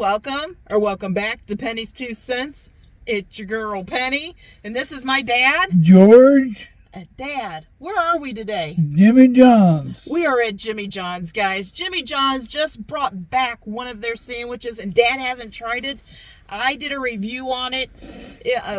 welcome back to Penny's 2 Cents. It's your girl Penny, and this is my dad, George. Dad, where are we today? Jimmy John's. We are at Jimmy John's, guys. Jimmy John's just brought back one of their sandwiches, and Dad hasn't tried it. I did a review on it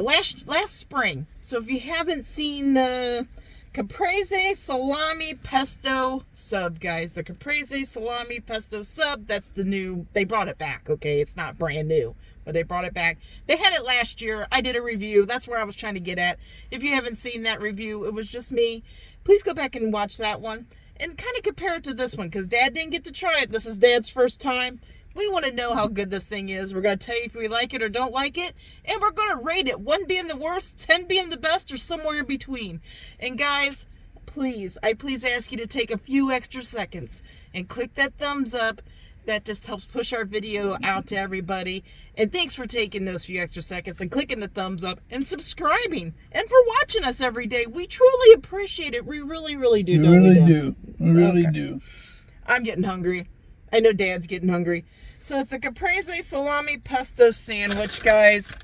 last spring. So if you haven't seen the Caprese Salami Pesto sub, guys, the Caprese Salami Pesto sub, that's the new, they brought it back, okay? It's not brand new, but they brought it back. They had it last year. I did a review. That's where I was trying to get at. If you haven't seen that review, it was just me. Please go back and watch that one and kind of compare it to this one, because Dad didn't get to try it. This is Dad's first time. We want to know how good this thing is. We're going to tell you if we like it or don't like it. And we're going to rate it. 1 being the worst, 10 being the best, or somewhere in between. And guys, please, I please ask you to take a few extra seconds and click that thumbs up. That just helps push our video out to everybody. And thanks for taking those few extra seconds and clicking the thumbs up and subscribing. And for watching us every day. We truly appreciate it. We really, really do. We really do. We really do. I'm getting hungry. I know Dad's getting hungry. So it's a Caprese Salami Pesto sandwich, guys.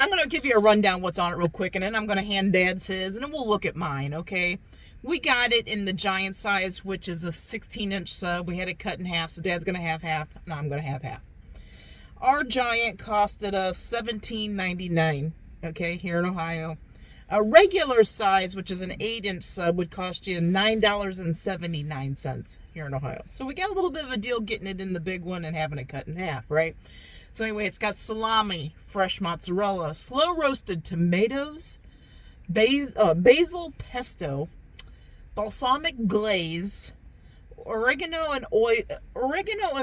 I'm going to give you a rundown what's on it real quick, and then I'm going to hand Dad's his, and then we'll look at mine, okay? We got it in the giant size, which is a 16-inch sub. We had it cut in half, so Dad's going to have half. No, I'm going to have half. Our giant costed us $17.99, okay, here in Ohio. A regular size, which is an 8-inch sub, would cost you $9.79 here in Ohio. So we got a little bit of a deal getting it in the big one and having it cut in half, right? So anyway, it's got salami, fresh mozzarella, slow roasted tomatoes, basil pesto, balsamic glaze, oregano and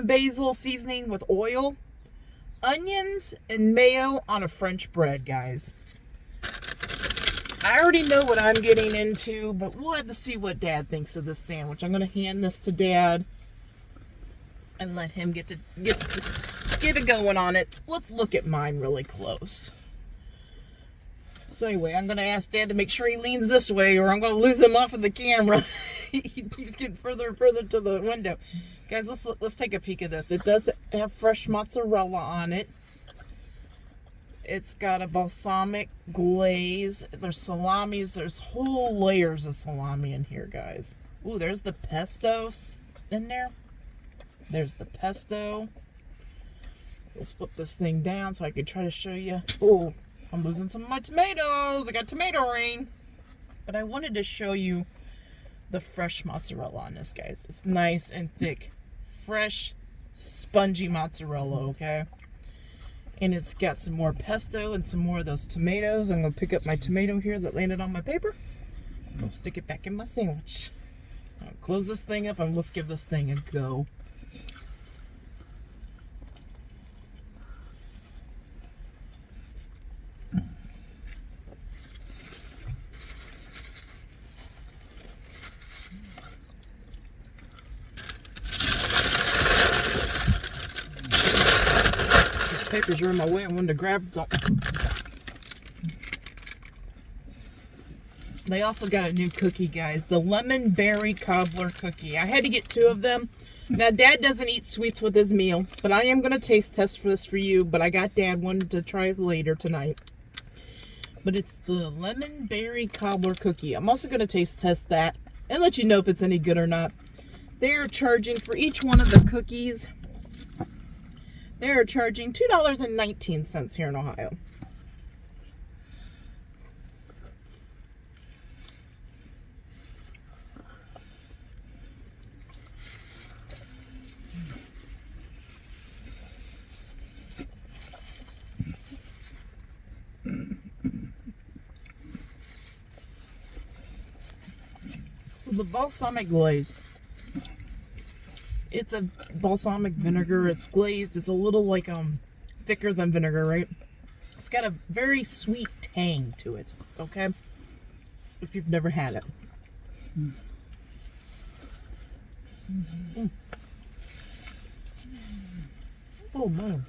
basil seasoning with oil, onions and mayo on a French bread, guys. I already know what I'm getting into, but we'll have to see what Dad thinks of this sandwich. I'm going to hand this to Dad and let him get it going on it. Let's look at mine really close. So anyway, I'm going to ask Dad to make sure he leans this way, or I'm going to lose him off of the camera. He keeps getting further and further to the window. Guys, let's take a peek at this. It does have fresh mozzarella on it. It's got a balsamic glaze. There's salamis. There's whole layers of salami in here, guys. Ooh, there's the pesto in there. There's the pesto. Let's flip this thing down so I can try to show you. Ooh, I'm losing some of my tomatoes. I got tomato rain. But I wanted to show you the fresh mozzarella on this, guys. It's nice and thick. Fresh, spongy mozzarella, okay? And it's got some more pesto and some more of those tomatoes. I'm going to pick up my tomato here that landed on my paper. I'll stick it back in my sandwich. I'll close this thing up and let's give this thing a go. Papers are in my way. I wanted to grab something. They also got a new cookie, guys. The lemon berry cobbler cookie. I had to get 2 of them. Now, Dad doesn't eat sweets with his meal, but I am going to taste test for this for you. But I got Dad one to try later tonight. But it's the lemon berry cobbler cookie. I'm also going to taste test that and let you know if it's any good or not. They are charging for each one of the cookies. They are charging $2.19 here in Ohio. So the balsamic glaze. It's a balsamic vinegar. It's glazed. It's a little like thicker than vinegar, right? It's got a very sweet tang to it, okay? If you've never had it. Oh man.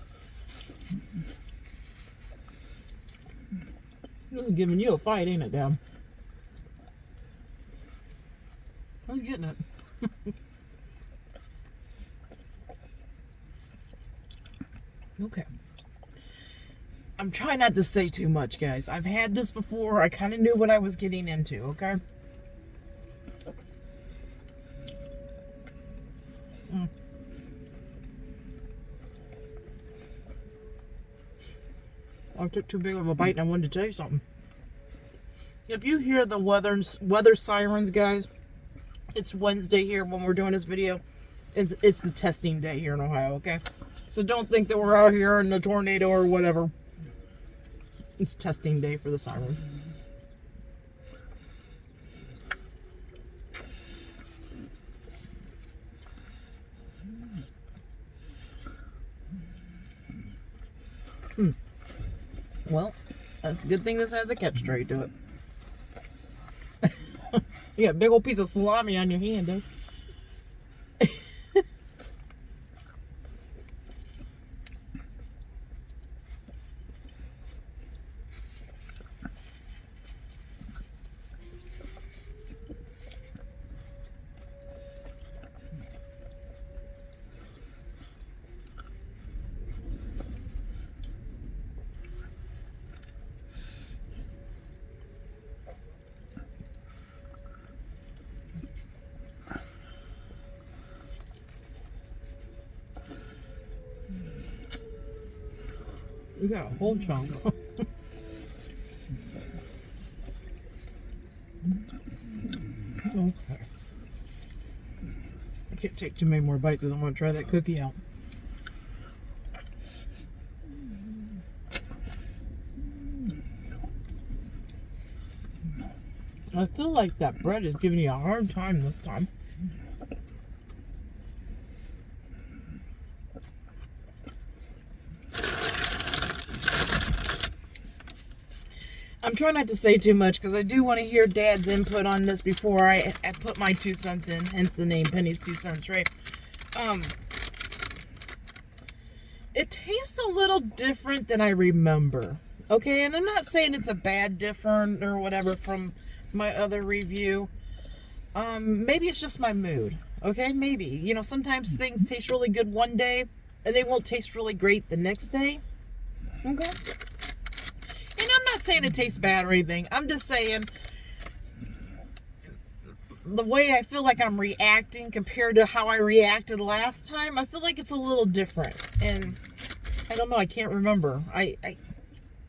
This is giving you a fight, ain't it, Dad? Who's getting it? Okay. I'm trying not to say too much, guys. I've had this before. I kind of knew what I was getting into, okay? I took too big of a bite and I wanted to tell you something. If you hear the weather sirens, guys, it's Wednesday here when we're doing this video. It's the testing day here in Ohio, okay? So don't think that we're out here in a tornado or whatever. It's testing day for the sirens. Well, that's a good thing this has a catch tray to it. You got a big old piece of salami on your hand, eh? You got a whole chunk. Okay. I can't take too many more bites because I want to try that cookie out. I feel like that bread is giving you a hard time this time. I'm trying not to say too much because I do want to hear Dad's input on this before I put my 2 cents in, hence the name Penny's 2 cents, right? It tastes a little different than I remember, okay? And I'm not saying it's a bad different or whatever from my other review. Maybe it's just my mood, okay? Maybe. You know, sometimes things taste really good one day and they won't taste really great the next day, okay? And I'm not saying it tastes bad or anything. I'm just saying the way I feel like I'm reacting compared to how I reacted last time, I feel like it's a little different. And I don't know, I can't remember. I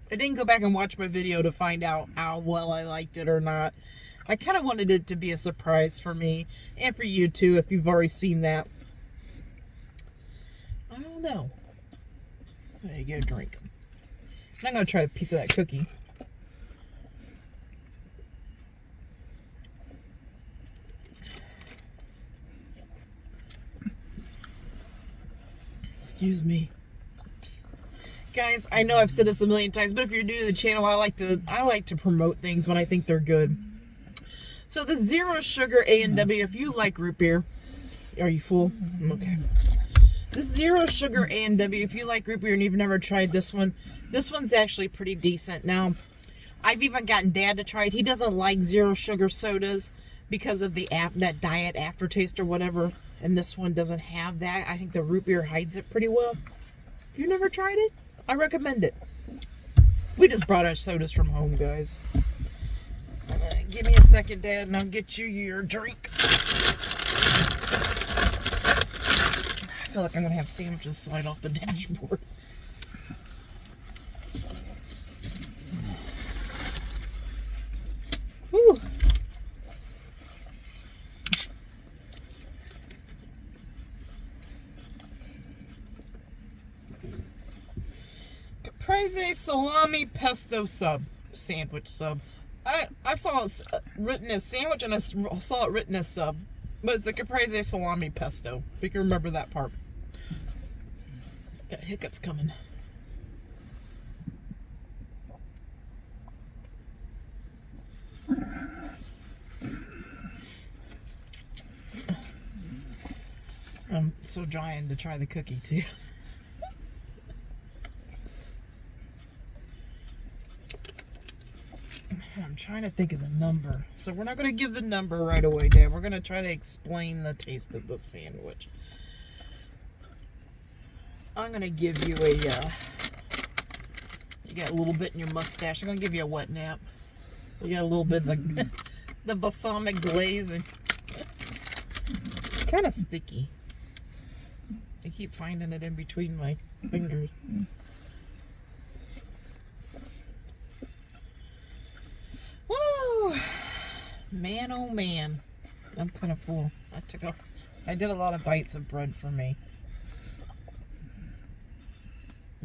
didn't go back and watch my video to find out how well I liked it or not. I kind of wanted it to be a surprise for me and for you too if you've already seen that. I don't know. I need to get a drink. I'm going to try a piece of that cookie. Excuse me. Guys, I know I've said this a million times, but if you're new to the channel, I like to promote things when I think they're good. So the zero sugar A&W, if you like root beer, are you full? Okay. This zero sugar A&W, if you like root beer and you've never tried this one's actually pretty decent. Now, I've even gotten Dad to try it. He doesn't like zero sugar sodas because of that diet aftertaste or whatever. And this one doesn't have that. I think the root beer hides it pretty well. If you've never tried it, I recommend it. We just brought our sodas from home, guys. Give me a second, Dad, and I'll get you your drink. I feel like I'm going to have sandwiches slide off the dashboard. Whew. Caprese Salami Pesto sandwich sub. I saw it written as sandwich and I saw it written as sub. But it's a Caprese Salami Pesto. If you can remember that part. Got hiccups coming. I'm so dying to try the cookie too. I'm trying to think of the number. So we're not going to give the number right away, Dad. We're going to try to explain the taste of the sandwich. I'm gonna give you a, you got a little bit in your mustache. I'm gonna give you a wet nap. You got a little bit of the balsamic glaze and kind of sticky. I keep finding it in between my fingers. Woo! Man, oh man. I'm kind of full. I did a lot of bites of bread for me.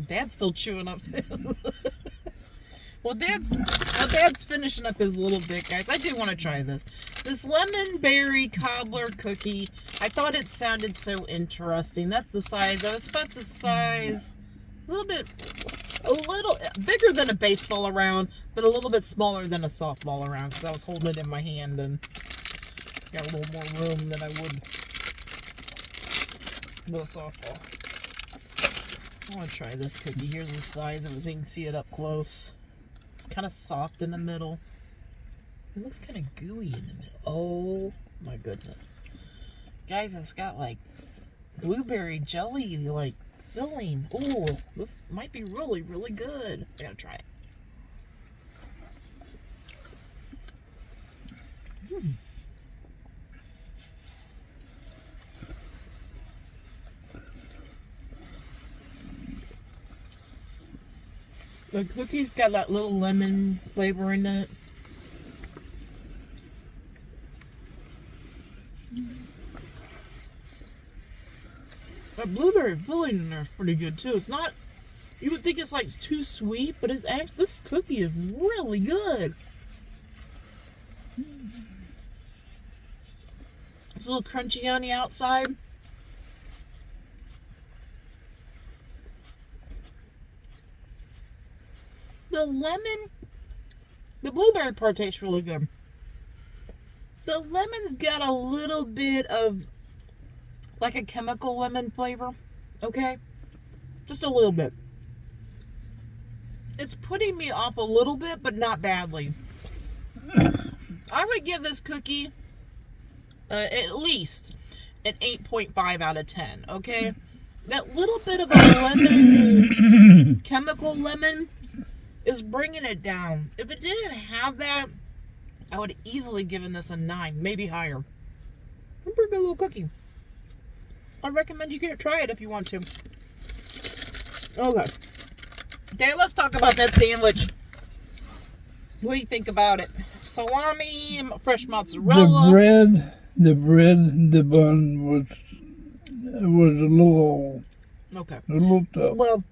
Dad's still chewing up his. Well, Dad's finishing up his little bit, guys. I do want to try this. This lemon berry cobbler cookie. I thought it sounded so interesting. That's the size. It's about the size, a little bigger than a baseball around, but a little bit smaller than a softball around because I was holding it in my hand and got a little more room than I would with a softball. I want to try this cookie. Here's the size of it so you can see it up close. It's kind of soft in the middle. It looks kind of gooey in the middle. Oh my goodness. Guys, it's got like blueberry jelly like filling. Oh, this might be really, really good. I gotta try it. The cookie's got that little lemon flavor in it. The blueberry filling in there is pretty good too. It's not, you would think it's like too sweet, but it's actually, this cookie is really good. It's a little crunchy on the outside. The blueberry part tastes really good. The lemon's got a little bit of like a chemical lemon flavor, okay? Just a little bit. It's putting me off a little bit, but not badly. I would give this cookie at least an 8.5 out of 10, okay? That little bit of a lemon, chemical lemon, is bringing it down. If it didn't have that, I would have easily given this a 9, maybe higher. It's a pretty good little cookie. I recommend you try it if you want to. Okay. Okay, let's talk about that sandwich. What do you think about it? Salami, fresh mozzarella. The bun was a little, okay, a little tough. Well,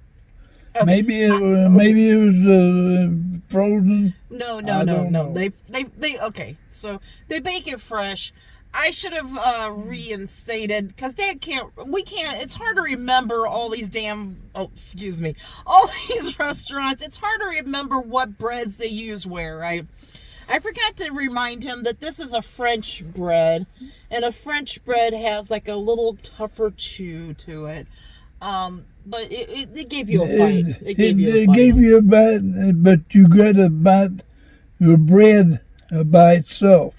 okay. Maybe it was frozen. No. They okay. So they bake it fresh. I should have reinstated because we can't. It's hard to remember all these all these restaurants. It's hard to remember what breads they use where, right? I forgot to remind him that this is a French bread, and a French bread has like a little tougher chew to it. But it gave you a bite. It gave you a bite, but you got to bite the bread by itself.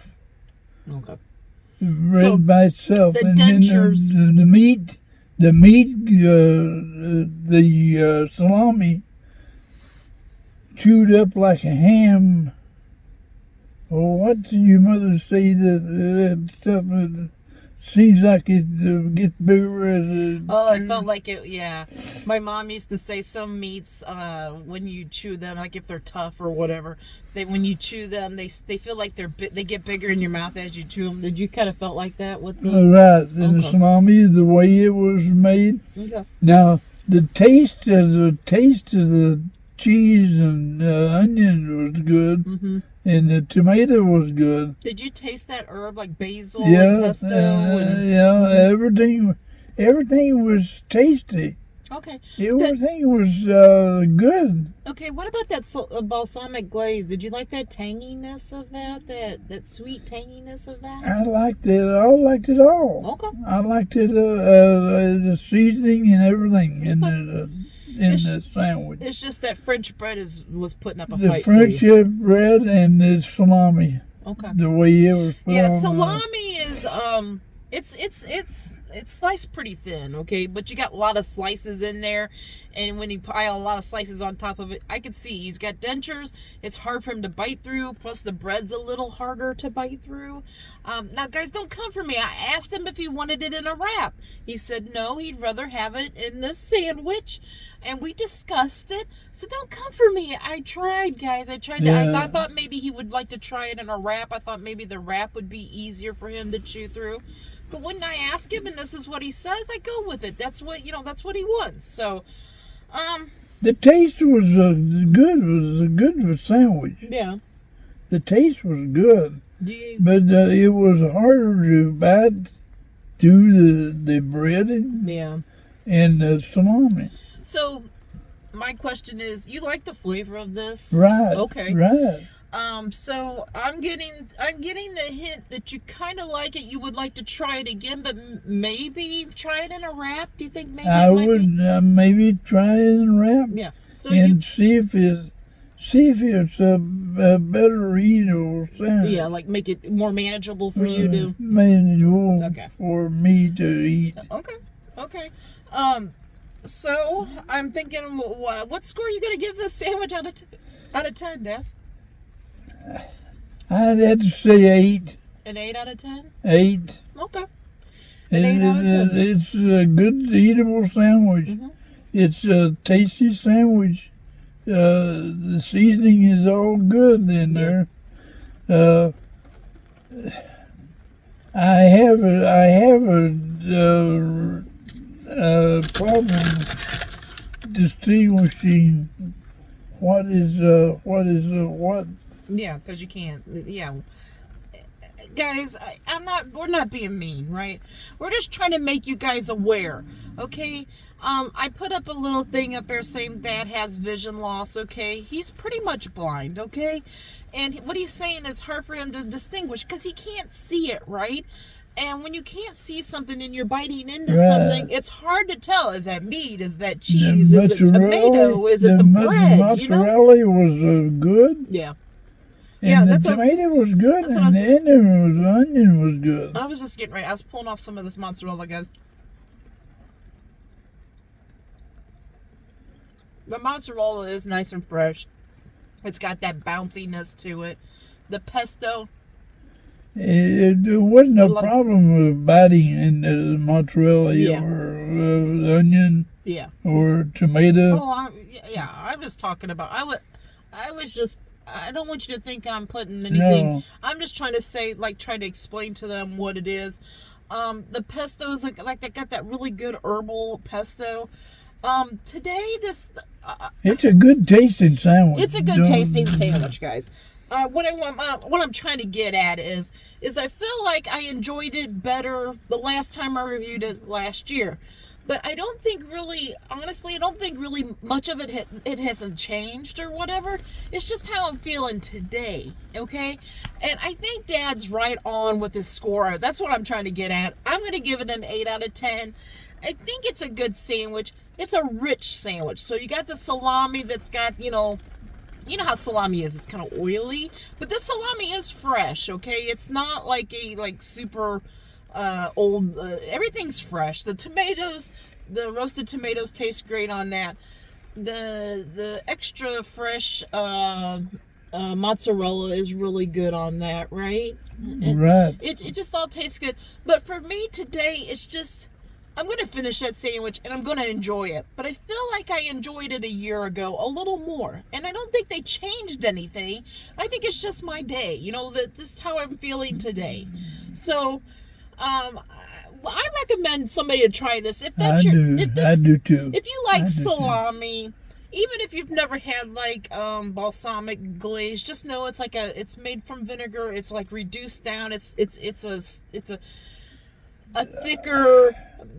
Okay. Bread by itself. The dentures. And the meat, the salami chewed up like a ham. Well, what did your mother say that stuff seems like it gets bigger as it... Oh, I felt like it, yeah. My mom used to say some meats, when you chew them, like if they're tough or whatever, when you chew them, they feel like they get bigger in your mouth as you chew them. Did you kind of felt like that with the... Right, and the salami, the way it was made. Okay. Now, the taste of the cheese and onion was good. Mm-hmm. And the tomato was good. Did you taste that herb like basil and pesto? Yeah, everything was tasty. Okay. Everything was good. Okay, what about that balsamic glaze? Did you like that tanginess of that sweet tanginess of that? I liked it. I liked it all. Okay. I liked it, the seasoning and everything in the sandwich. It's just that French bread was putting up a the fight. The French bread and the salami. Okay. The way it was put on. Salami is it's sliced pretty thin, okay? But you got a lot of slices in there, and when you pile a lot of slices on top of it, I can see he's got dentures. It's hard for him to bite through, plus the bread's a little harder to bite through. Now, guys, don't come for me. I asked him if he wanted it in a wrap. He said no, he'd rather have it in this sandwich, and we discussed it. So don't come for me. I tried, guys. I tried. I thought maybe he would like to try it in a wrap. I thought maybe the wrap would be easier for him to chew through. But when I ask him and this is what he says, I go with it. That's what, that's what he wants. So, the taste was good. It was a good sandwich. Yeah. The taste was good. But it was harder to bite through the breading. Yeah. And the salami. So, my question is, you like the flavor of this? Right. Okay. Right. So I'm getting the hint that you kind of like it. You would like to try it again, but maybe try it in a wrap. Do you think maybe? I would maybe try it in a wrap. Yeah. So and see if it's a better eatable sandwich. Yeah, like make it more manageable for you to. Manageable. Okay. For me to eat. Okay. So I'm thinking, what score are you gonna give this sandwich out of 10, Dad? I'd have to say 8. An 8 out of 10? 8. Okay. An 8 out of 10. It's a good eatable sandwich. Mm-hmm. It's a tasty sandwich. The seasoning is all good in there. I have a problem distinguishing what is what. Yeah, because you can't. Yeah, guys, we're not being mean, right? We're just trying to make you guys aware, okay? I put up a little thing up there saying Dad has vision loss, okay? He's pretty much blind, okay? And what he's saying is hard for him to distinguish because he can't see it, right? And when you can't see something and you're biting into something, it's hard to tell. Is that meat? Is that cheese? Is it tomato? Is it the bread? Mozzarella was good. Yeah. And the tomato was good, and the onion was good. I was just getting ready. I was pulling off some of this mozzarella, guys. The mozzarella is nice and fresh. It's got that bounciness to it. The pesto. It wasn't a problem with biting into mozzarella or onion or tomato. Oh, I was talking about. I don't want you to think I'm putting anything. No. I'm just trying to say, try to explain to them what it is. The pesto is like they got that really good herbal pesto. Today it's a good tasting sandwich. It's a good tasting sandwich, guys. What I'm trying to get at is I feel like I enjoyed it better the last time I reviewed it last year. But I don't think really, honestly, much of it hasn't changed or whatever. It's just how I'm feeling today, okay? And I think Dad's right on with his score. That's what I'm trying to get at. I'm going to give it an 8 out of 10. I think it's a good sandwich. It's a rich sandwich. So you got the salami that's got, you know how salami is. It's kind of oily. But this salami is fresh, okay? It's not like super... old. Everything's fresh. The tomatoes, the roasted tomatoes taste great on that. The extra fresh mozzarella is really good on that, right? Right. It just all tastes good. But for me today, it's just I'm going to finish that sandwich and I'm going to enjoy it. But I feel like I enjoyed it a year ago a little more. And I don't think they changed anything. I think it's just my day. This is how I'm feeling today. So. I recommend somebody to try this. I do too. If you like salami, even if you've never had balsamic glaze, just know it's made from vinegar. It's reduced down. It's a thicker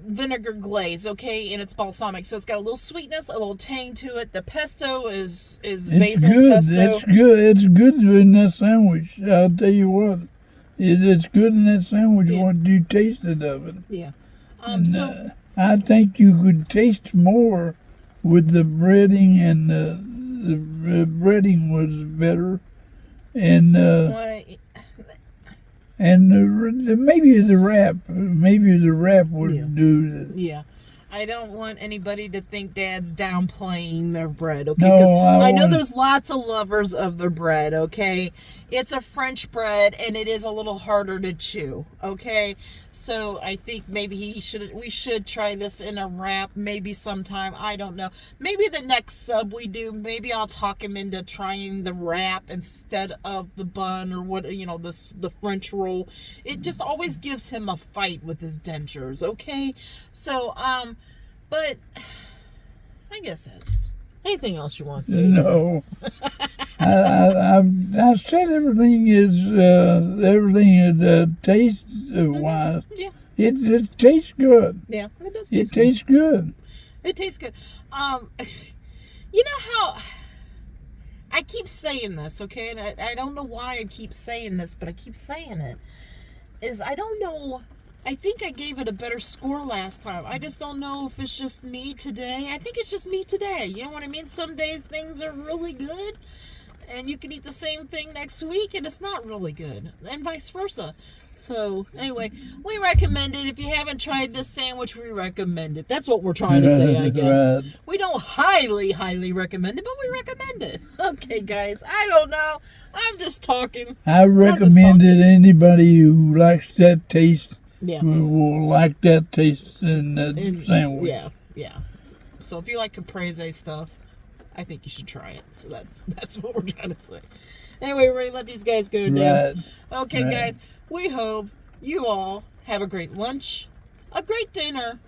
vinegar glaze, okay, and it's balsamic, so it's got a little sweetness, a little tang to it. The pesto is basil pesto. It's good. It's good in that sandwich. I'll tell you what. It's good in that sandwich what you tasted of it. Yeah. I think you could taste more with the breading, and the breading was better. And And maybe the wrap would Yeah. do that. Yeah. I don't want anybody to think Dad's downplaying their bread, okay? No, Because I I know want- there's lots of lovers of their bread, okay? It's a French bread, and it is a little harder to chew, okay? So I think maybe we should try this in a wrap, maybe sometime. I don't know. Maybe the next sub we do, maybe I'll talk him into trying the wrap instead of the bun or what, the French roll. It just always gives him a fight with his dentures, okay? So, but I guess that. Anything else you want to say? No. I said everything is taste wise. Yeah, It tastes good. yeah, it does It taste good. tastes good. It tastes good. You know how I keep saying this, okay? And I don't know why I keep saying this, but I keep saying it. I don't know. I think I gave it a better score last time. I just don't know if it's just me today. I think it's just me today. You know what I mean? Some days things are really good, and you can eat the same thing next week, and it's not really good, and vice versa. So, anyway, we recommend it. If you haven't tried this sandwich, we recommend it. That's what we're trying to say, I guess. Right. We don't highly recommend it, but we recommend it. Okay, guys, I don't know. I'm just talking. I recommend it. Anybody who likes that taste Yeah. will like that taste in that sandwich. Yeah. So if you like Caprese stuff, I think you should try it. So that's what we're trying to say. Anyway, we're gonna let these guys go now. Right. Okay, Right. guys, we hope you all have a great lunch, a great dinner,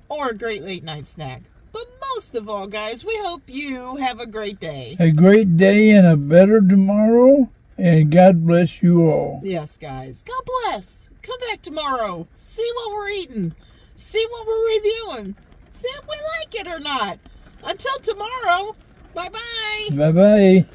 or a great late night snack. But most of all, guys, we hope you have a great day. A great day and a better tomorrow, and God bless you all. Yes, guys. God bless. Come back tomorrow. See what we're eating. See what we're reviewing. See if we like it or not. Until tomorrow, bye-bye. Bye-bye.